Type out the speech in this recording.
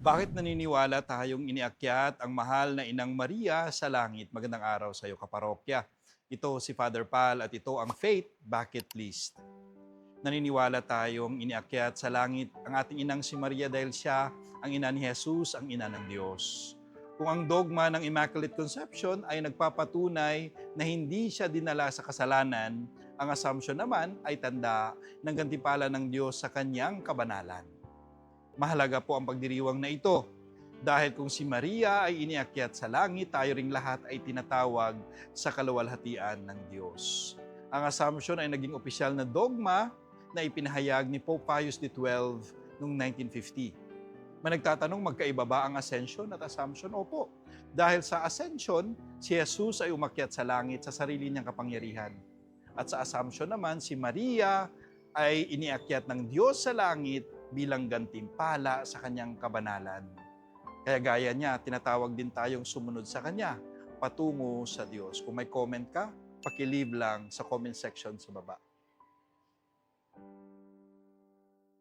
Bakit naniniwala tayong iniakyat ang mahal na Inang Maria sa langit? Magandang araw sa iyo, kaparokya. Ito si Father Pal at ito ang Faith Bucket List. Naniniwala tayong iniakyat sa langit ang ating inang si Maria dahil siya ang ina ni Jesus, ang ina ng Diyos. Kung ang dogma ng Immaculate Conception ay nagpapatunay na hindi siya dinala sa kasalanan, ang assumption naman ay tanda ng gantimpala ng Diyos sa kanyang kabanalan. Mahalaga po ang pagdiriwang na ito dahil kung si Maria ay iniakyat sa langit, tayo ring lahat ay tinatawag sa kaluwalhatian ng Diyos. Ang assumption ay naging opisyal na dogma na ipinahayag ni Pope Pius XII noong 1950. Nagtatanong, magkaiba ba ang ascension at assumption? Opo. Dahil sa ascension, si Jesus ay umakyat sa langit sa sarili niyang kapangyarihan. At sa assumption naman, si Maria ay iniakyat ng Diyos sa langit bilang gantimpala sa kanyang kabanalan. Kaya gaya niya, tinatawag din tayong sumunod sa kanya, patungo sa Diyos. Kung may comment ka, paki-leave lang sa comment section sa baba.